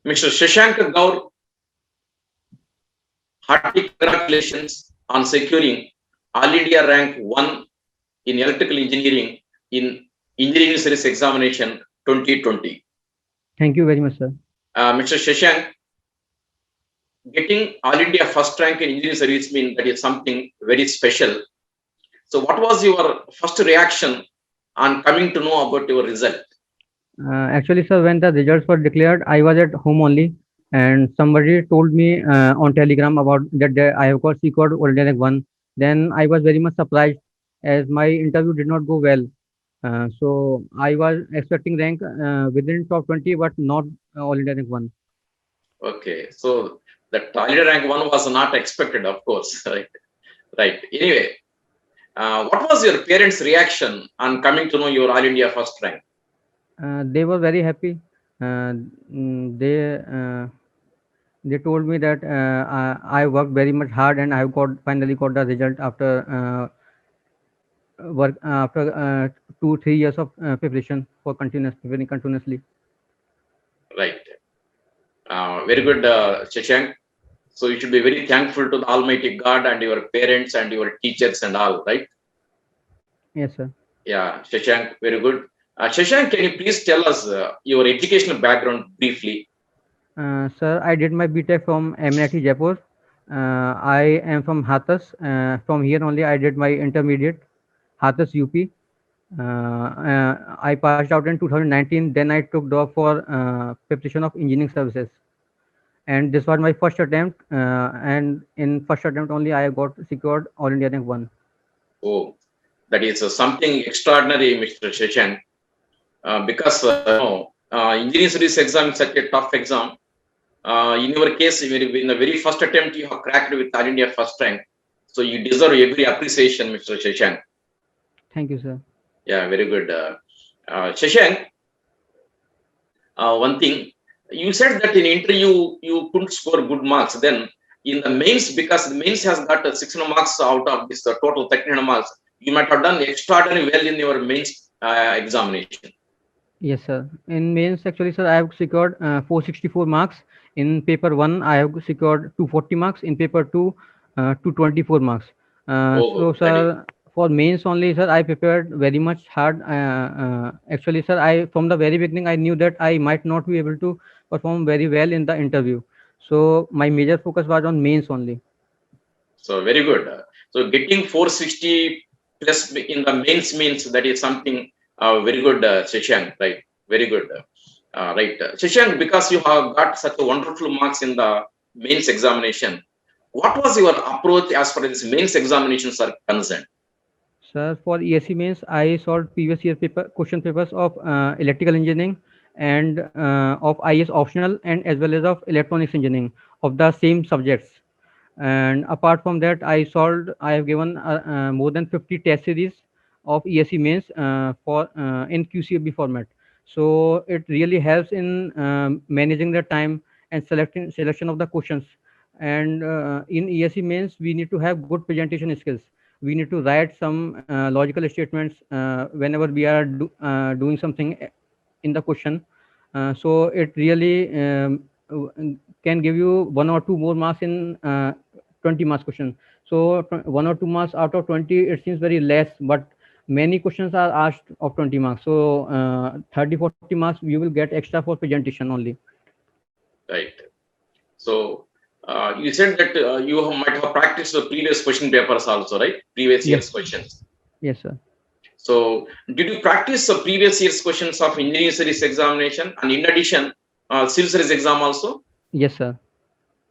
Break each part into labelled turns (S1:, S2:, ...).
S1: Mr. Shashank Gaur, hearty congratulations on securing All India Rank 1 in Electrical Engineering in Engineering Series Examination 2020.
S2: Thank you very much, sir.
S1: Mr. Shashank, getting All India first rank in Engineering Service means that is something very special. So, what was your first reaction on coming to know about your result?
S2: Actually, sir, when the results were declared, I was at home only, and somebody told me on Telegram about that I have got secured Olympic one. Then I was very much surprised as my interview did not go well. So I was expecting rank within top 20, but not All India rank one.
S1: Okay, so that All India rank 1 was not expected, of course, right? Right. Anyway, what was your parents' reaction on coming to know your All India first rank?
S2: They were very happy. Uh, they told me that I worked very much hard and I have got finally got the result after work after 2 3 years of preparation for continuous preparing continuously.
S1: Right. Very good, Shashank. So you should be very thankful to the Almighty God and your parents and your teachers and all, right?
S2: Yes, sir.
S1: Yeah, Shashank, very good. Shashank, can you please tell us your educational background briefly?
S2: Sir, I did my BTech from MIT Jaipur. I am from Hathas. From here only I did my intermediate, Hathas UP. I passed out in 2019. Then I took the for preparation of engineering services, and this was my first attempt. And in first attempt only I got secured All India rank one.
S1: Oh, that is something extraordinary, Mr. Shashank, because engineering service exam is such a tough exam. In your case, in the very first attempt, you have cracked with All India first rank. So you deserve every appreciation, Mr. Shashank.
S2: Thank you, sir.
S1: Yeah, very good. Shashank, one thing, you said that in interview you couldn't score good marks. Then in the mains, because the mains has got 600 marks out of this total 1300 marks, you might have done extraordinarily well in your mains examination.
S2: Yes, sir. In mains, actually, sir, I have secured 464 marks. In paper one, I have secured 240 marks. In paper two, 224 marks. So,
S1: Oh, that is
S2: sir, for mains only, sir, I prepared very much hard. Actually, sir, I from the very beginning, I knew that I might not be able to perform very well in the interview. So, my major focus was on mains only.
S1: so very good. So getting 460 plus in the mains means that is something very good, Shashank, right? Very good. Right. Shashank, because you have got such a wonderful marks in the mains examination, what was your approach as far as mains examinations are concerned?
S2: Sir, for ESE mains, I solved previous year question papers of electrical engineering and of IS optional and as well as of electronics engineering of the same subjects. And apart from that, I have given more than 50 test series of ESE mains for in QCB format. So it really helps in managing the time and selection of the questions. And in ESE mains, we need to have good presentation skills. We need to write some logical statements whenever we are doing something in the question. So it really can give you 1 or 2 more marks in 20 marks question. So 1 or 2 marks out of 20, it seems very less, but many questions are asked of 20 marks. So 30 40 marks you will get extra for presentation only.
S1: Right. So you said that you might have practiced the previous question papers also, right? Previous
S2: Yes,
S1: year's questions.
S2: yes, sir.
S1: So did you practice the previous year's questions of engineering series examination and in addition, civil series exam also?
S2: Yes, sir.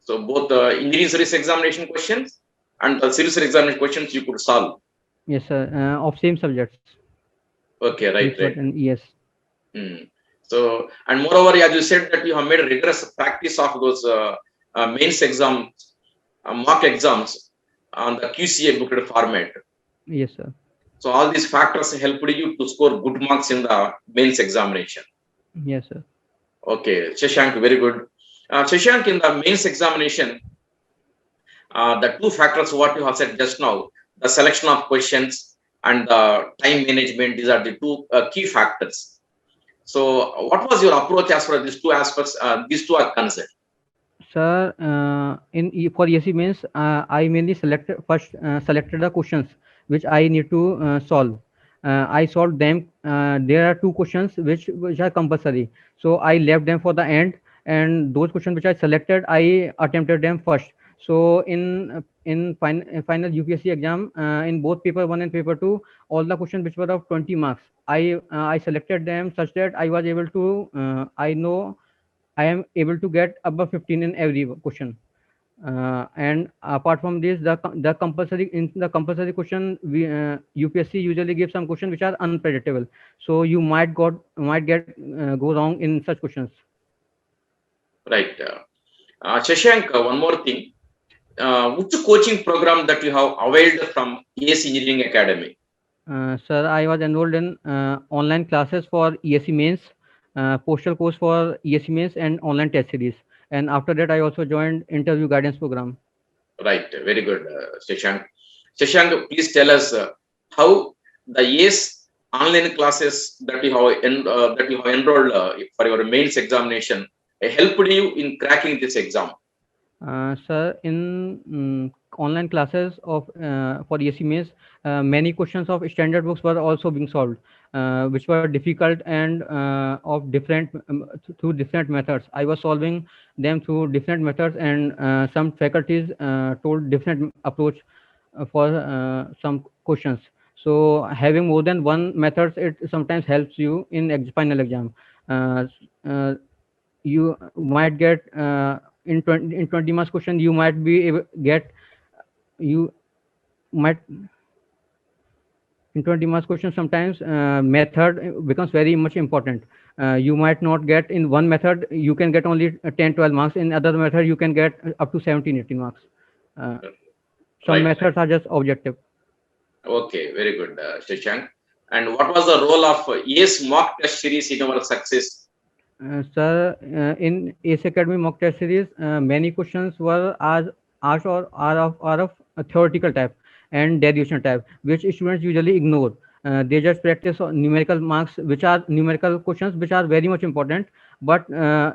S1: So both the engineering series examination questions and the civil series examination questions you could solve.
S2: Yes, sir. Of same subjects,
S1: Okay, right,
S2: which
S1: right.
S2: was in ES.
S1: Hmm. So, and moreover, as you said that you have made rigorous practice of those mains exams, mock exams on the QCA booklet format.
S2: Yes, sir.
S1: So all these factors helped you to score good marks in the mains examination.
S2: Yes, sir.
S1: Okay, Shashank, very good. Shashank, in the mains examination, the two factors what you have said just now, the selection of questions and the time management, these are the two key factors. So what was your approach as far as these two aspects, these two are concerned?
S2: Sir, for ESE means I mainly selected the questions which I need to solve. I solved them. There are two questions which are compulsory, so I left them for the end. And those questions which I selected, I attempted them first. So in final UPSC exam, in both paper one and paper two, all the questions which were of 20 marks, I selected them such that I was able to I know I am able to get above 15 in every question. And apart from this, the compulsory in the compulsory question, UPSC usually gives some questions which are unpredictable. So you might get go wrong in such questions.
S1: Right. Shashank, one more thing. Which coaching program that you have availed from AS Engineering Academy?
S2: Sir, I was enrolled in online classes for ESE mains, postal course for ESE mains, and online test series. And after that, I also joined interview guidance program.
S1: Right. Very good, Shashank. Shashank, please tell us how the AS online classes that that you have enrolled for your mains examination helped you in cracking this exam.
S2: Sir, in online classes of for ESE mains, many questions of standard books were also being solved, which were difficult and of different through different methods. I was solving them through different methods, and some faculties told different approach for some questions. So having more than one methods, it sometimes helps you in final exam. Uh, uh, you might get in 20 marks question, you might be able get you might in 20 marks question sometimes method becomes very much important. You might not get in one method, you can get only 10-12 marks. In other method you can get up to 17-18 marks. uh, some
S1: Right.
S2: methods are just objective.
S1: Okay. Very good, Shashank. And what was the role of AS mock test series in our success?
S2: Sir, in ACE Academy mock test series, many questions were asked or are of a theoretical type and derivation type, which students usually ignore. They just practice on numerical marks, which are numerical questions, which are very much important. But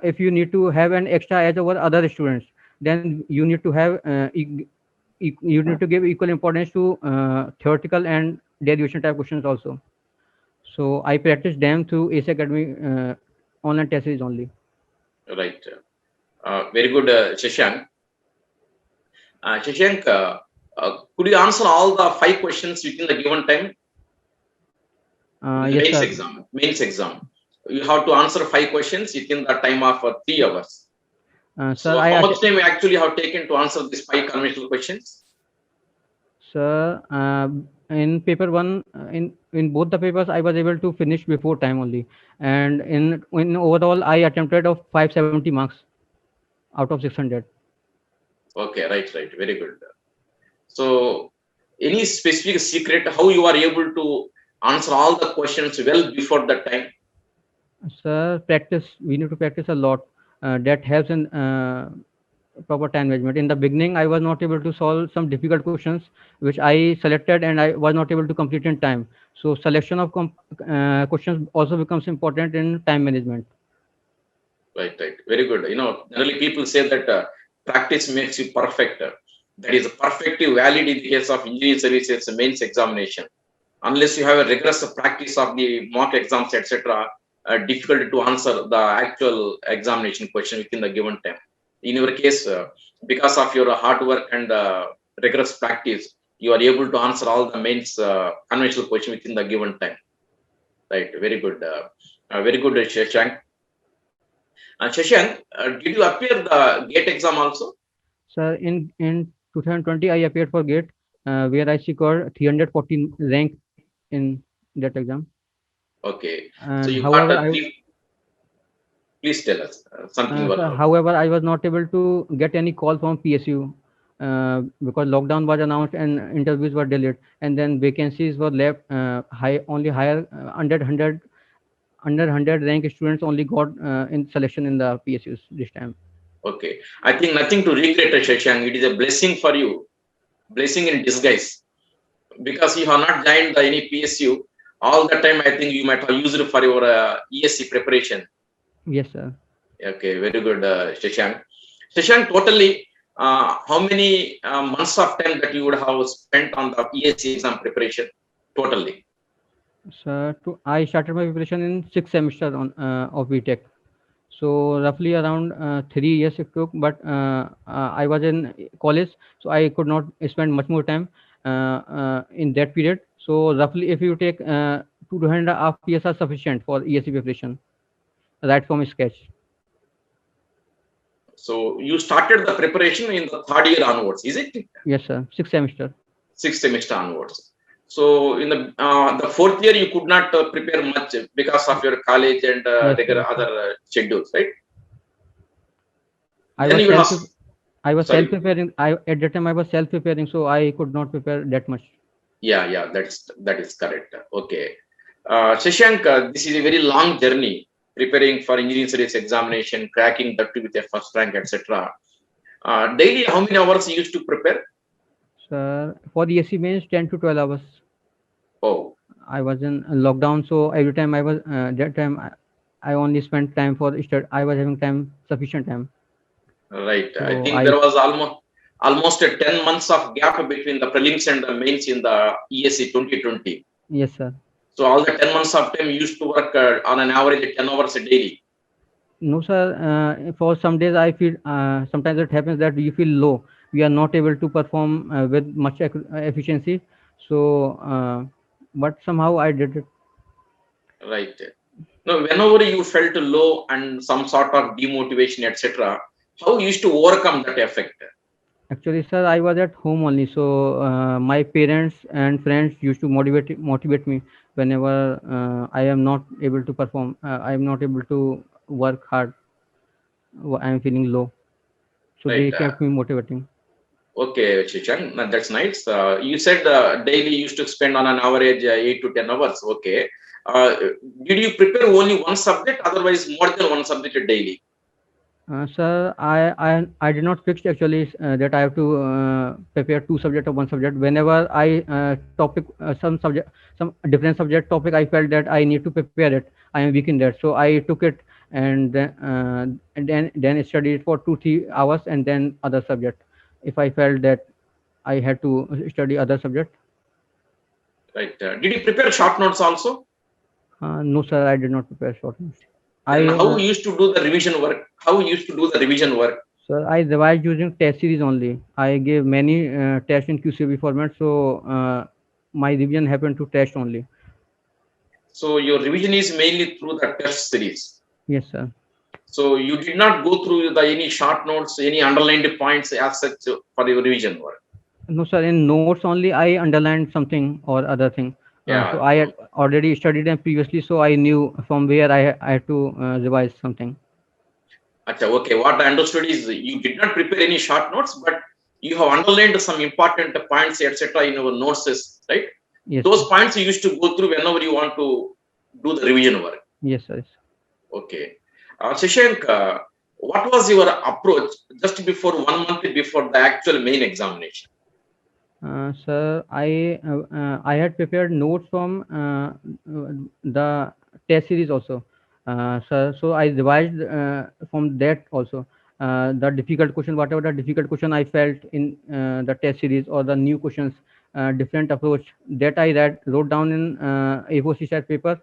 S2: if you need to have an extra edge over other students, then you need to have you need to give equal importance to theoretical and derivation type questions also. So I practice them through ACE Academy online test series only.
S1: Right. Very good, Shashank. Shashank, could you answer all the 5 questions within the given time? In the
S2: Yes,
S1: mains
S2: sir.
S1: exam. Mains exam. You have to answer 5 questions within the time of 3 hours.
S2: Sir,
S1: So how much time you actually have taken to answer these 5 conventional questions?
S2: sir, in paper one, in both the papers, I was able to finish before time only, and in overall, I attempted of 570 marks out of 600.
S1: Okay, right. Very good. So any specific secret how you are able to answer all the questions well before that time?
S2: Sir, practice. We need to practice a lot. That helps in proper time management. In the beginning, I was not able to solve some difficult questions which I selected, and I was not able to complete in time. So selection of questions also becomes important in time management.
S1: Right. Very good. Generally people say that practice makes you perfect. That is perfectly valid in the case of engineering services mains examination. Unless you have a rigorous practice of the mock exams, etc., difficult to answer the actual examination question within the given time. In your case, because of your hard work and rigorous practice, you are able to answer all the mains conventional question within the given time. Right. Very good. Very good, Shashank. Shashank, did you appear the GATE exam also?
S2: Sir, in 2020, I appeared for GATE, where I secured 314 rank in that exam.
S1: Okay. So
S2: And
S1: you got
S2: however,
S1: a three. Please tell us something you
S2: sir,
S1: are.
S2: however, I was not able to get any call from PSU because lockdown was announced and interviews were delayed, and then vacancies were left only higher under 100 rank students only got in selection in the PSUs this time.
S1: Okay. I think nothing to regret, Shashank. It is a blessing for you, blessing in disguise, because you have not joined any PSU. All the time, I think you might have used it for your ESC preparation.
S2: Yes, sir.
S1: Okay, very good, Shashank. Shashank, totally, how many months of time that you would have spent on the ESC exam preparation? Totally.
S2: So I started my preparation in sixth semester on of BTech. So roughly around 3 years it took, but I was in college, so I could not spend much more time in that period. So roughly, if you take 2.5 years are sufficient for ESC preparation, right from scratch.
S1: So you started the preparation in the third year onwards, is it?
S2: Yes, sir. Sixth semester.
S1: Sixth semester onwards. So in the fourth year, you could not prepare much because of your college and
S2: Yes, sir.
S1: regular
S2: Yes, sir.
S1: other schedules, right?
S2: I
S1: Then
S2: was
S1: you will
S2: self
S1: have,
S2: I was self
S1: sorry.
S2: preparing. I At that time I was self preparing, so I could not prepare that much.
S1: Yeah, that is correct. Okay. Shashank, this is a very long journey preparing for engineering studies examination, cracking that too with a first rank, etc. Daily, how many hours you used to prepare?
S2: Sir, for the ESC mains, 10 to 12 hours.
S1: Oh,
S2: I was in lockdown, so every time I was that time I only spent time for study. I was having time, sufficient time.
S1: right. I
S2: So
S1: think there was almost a 10 months of gap between the prelims and the mains in the ESC 2020.
S2: yes, sir.
S1: So all the 10 months of time you used to work on an average 10 hours a daily.
S2: No, sir. For some days I feel sometimes it happens that we feel low. We are not able to perform with much efficiency. So, but somehow I did it.
S1: Right. Now, whenever you felt low and some sort of demotivation, etc., how you used to overcome that effect?
S2: Actually, sir, I was at home only, so my parents and friends used to motivate me whenever I am not able to perform. I am not able to work hard. I am feeling low, so
S1: Right.
S2: they kept me motivating.
S1: Okay, Shichan, that's nice. You said daily you used to spend on an average 8 to 10 hours. Okay. Uh, did you prepare only one subject, otherwise more than one subject daily?
S2: Sir, I did not fix actually that I have to prepare two subject or one subject. Whenever I topic some subject, some different subject topic, I felt that I need to prepare it. I am weak in that, so I took it and then studied for 2 3 hours and then other subject. If I felt that I had to study other subject,
S1: Right. Did you prepare short notes also?
S2: no sir, I did not prepare short notes.
S1: Then
S2: I
S1: how you used to do the revision work? How you used to do the revision work?
S2: Sir, I revised using test series only. I gave many tests in QCB format, so my revision happened to test only.
S1: So your revision is mainly through the test series.
S2: Yes, sir.
S1: So you did not go through the any short notes, any underlined points as such for your revision work.
S2: No, sir. In notes only, I underlined something or other thing. So
S1: Yeah.
S2: I had already studied them previously, so I knew from where I had to revise something.
S1: Acha, okay. What I understood is you did not prepare any short notes, but you have underlined some important points, etc. in your notes, right?
S2: Yes,
S1: Those
S2: sir.
S1: points you used to go through whenever you want to do the revision work.
S2: Yes, sir. Yes.
S1: Okay. Shashank, what was your approach just before 1 month before the actual main examination?
S2: Sir, I had prepared notes from the test series also. Sir, so I revised from that also. The difficult question, whatever the difficult question I felt in the test series or the new questions, different approach that I wrote down in A4 sheet paper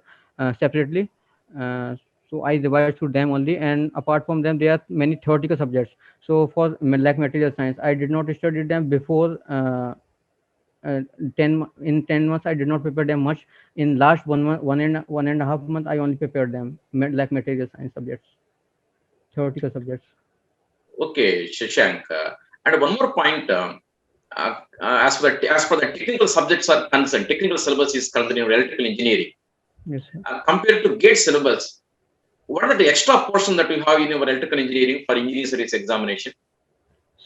S2: separately. Uh, so I revised through them only, and apart from them, there are many theoretical subjects. So for like material science, I did not study them before. 10 months I did not prepare them much. In last 1 month, 1.5 month, I only prepared them like material science subjects, theoretical subjects.
S1: Okay, Shashank. And one more point, as for the technical subjects are concerned, technical syllabus is concerned in electrical engineering.
S2: Yes, sir.
S1: Compared to GATE syllabus, what are the extra portion that you have in your electrical engineering for engineering studies examination?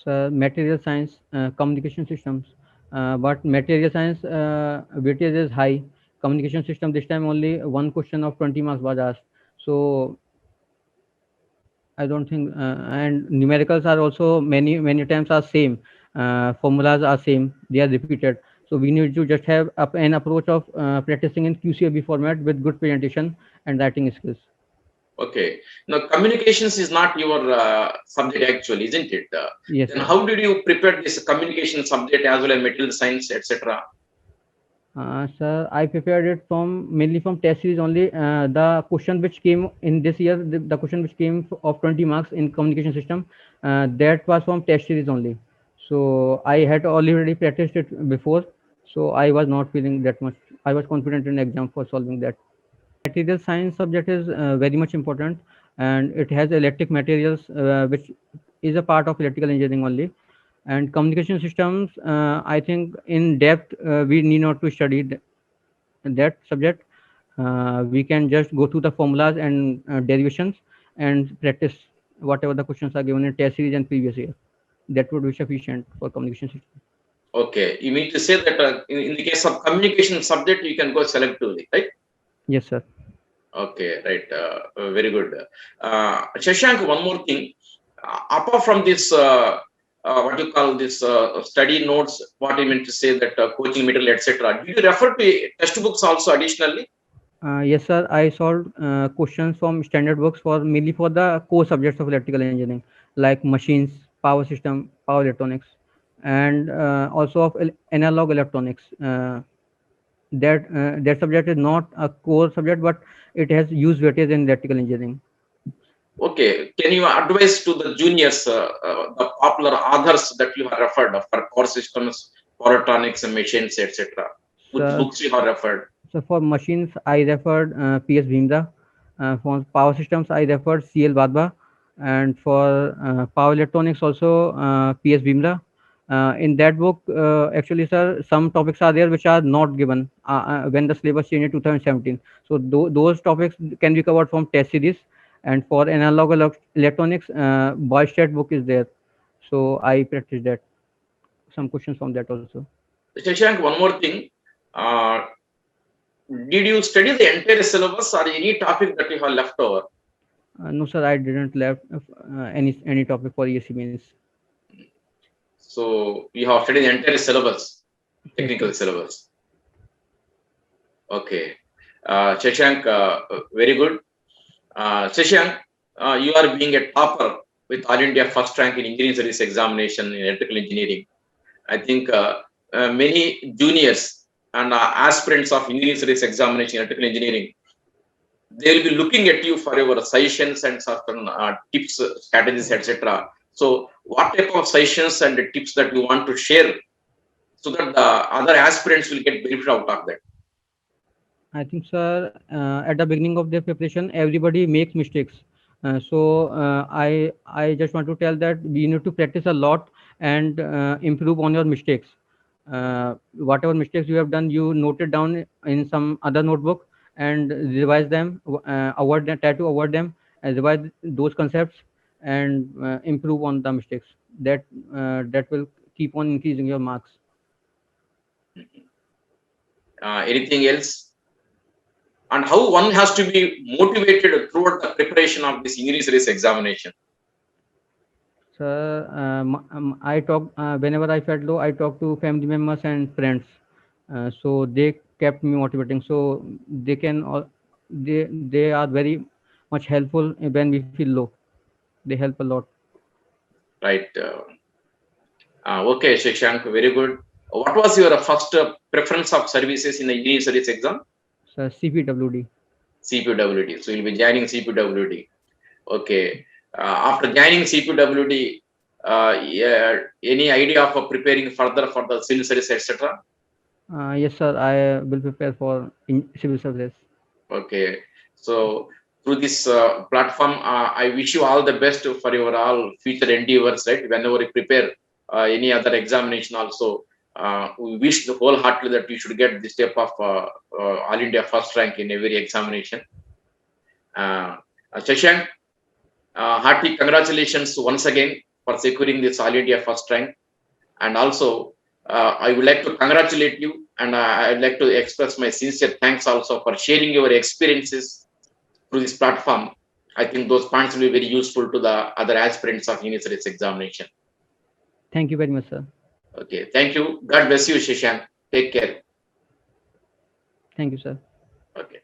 S2: So material science, communication systems, but material science weightage is high. Communication system, this time only one question of 20 marks was asked. So I don't think, and numericals are also many times are same. Formulas are same. They are repeated. So So we need to just have an approach of practicing in QCAB format with good presentation and writing skills.
S1: Okay. Now, communications is not your subject actually, isn't it?
S2: Yes,
S1: Then
S2: sir.
S1: how did you prepare this communication subject as well as material science, etc.?
S2: Sir, I prepared it from mainly from test series only. The question which came in this year, the question which came of 20 marks in communication system, that was from test series only. So I had already practiced it before, so I was not feeling that much. I was confident in exam for solving that. Material science subject is very much important, and it has electric materials, which is a part of electrical engineering only. And communication systems, I think in depth, we need not to study that subject. We can just go through the formulas and derivations and practice whatever the questions are given in test series and previous year. That would be sufficient for communication system.
S1: Okay. You mean to say that in the case of communication subject, you can go selectively, right?
S2: Yes, sir.
S1: Okay, right. Very good. Shashank, one more thing. Apart from this, what you call this study notes, what I meant to say that coaching material, etc. Did you refer to textbooks also additionally?
S2: Yes, sir. I solved questions from standard books for mainly for the core subjects of electrical engineering, like machines, power system, power electronics, and also of analog electronics. That subject is not a core subject, but it has used weightage in electrical engineering.
S1: Okay. Can you advise to the juniors the popular authors that you have referred for power systems, power electronics, and machines, etc.? Which
S2: So,
S1: books you have referred?
S2: so for machines, I referred P.S. Bhimra. For power systems, I referred C.L. Badba. And for power electronics, also P.S. Bhimra. In that book, actually, sir, some topics are there which are not given when the syllabus changed in 2017. So those topics can be covered from test series. And for analog electronics, Boystat book is there. So I practiced that. Some questions from that also.
S1: Shashank, one more thing. Uh, did you study the entire syllabus or any topic that you have left over?
S2: No, sir, I didn't left any topic for ESC means.
S1: So you have studied the entire syllabus,
S2: Yes, sir.
S1: technical syllabus. Okay. Shashank, very good. Shashank, you are being a topper with All India first rank in engineering service examination in electrical engineering. I think many juniors and aspirants of engineering service examination in electrical engineering, they will be looking at you for your suggestions and certain tips, strategies, etc. So, what type of suggestions and tips that you want to share so that the other aspirants will get benefit out of that?
S2: I think, sir, at the beginning of their preparation, everybody makes mistakes. So I just want to tell that we need to practice a lot and improve on your mistakes. Whatever mistakes you have done, you note it down in some other notebook and revise them, avoid them, try to avoid them, and revise those concepts and improve on the mistakes. That will keep on increasing your marks.
S1: Anything else? And how one has to be motivated throughout the preparation of this engineering service examination?
S2: Sir, I talk whenever I felt low. I talk to family members and friends, so they kept me motivating. So they are very much helpful when we feel low. They help a lot.
S1: Right. Okay, Shashank, very good. What was your first preference of services in the engineering service exam?
S2: So CPWD.
S1: CPWD. So you'll be joining CPWD. Okay. After joining CPWD, yeah, any idea of preparing further for the civil service, etc.?
S2: Yes, sir. I will prepare for civil service.
S1: Okay. So through this platform, I wish you all the best for your all future endeavors, right? Whenever you prepare any other examination also, we wish wholeheartedly that you should get this type of All India first rank in every examination. Shashank, hearty congratulations once again for securing this All India first rank. And also, I would like to congratulate you and I'd like to express my sincere thanks also for sharing your experiences through this platform. I think those points will be very useful to the other aspirants of UNICEF examination.
S2: Thank you very much, sir.
S1: Okay, thank you. God bless you, Shashank. Take care.
S2: Thank you, sir.
S1: Okay.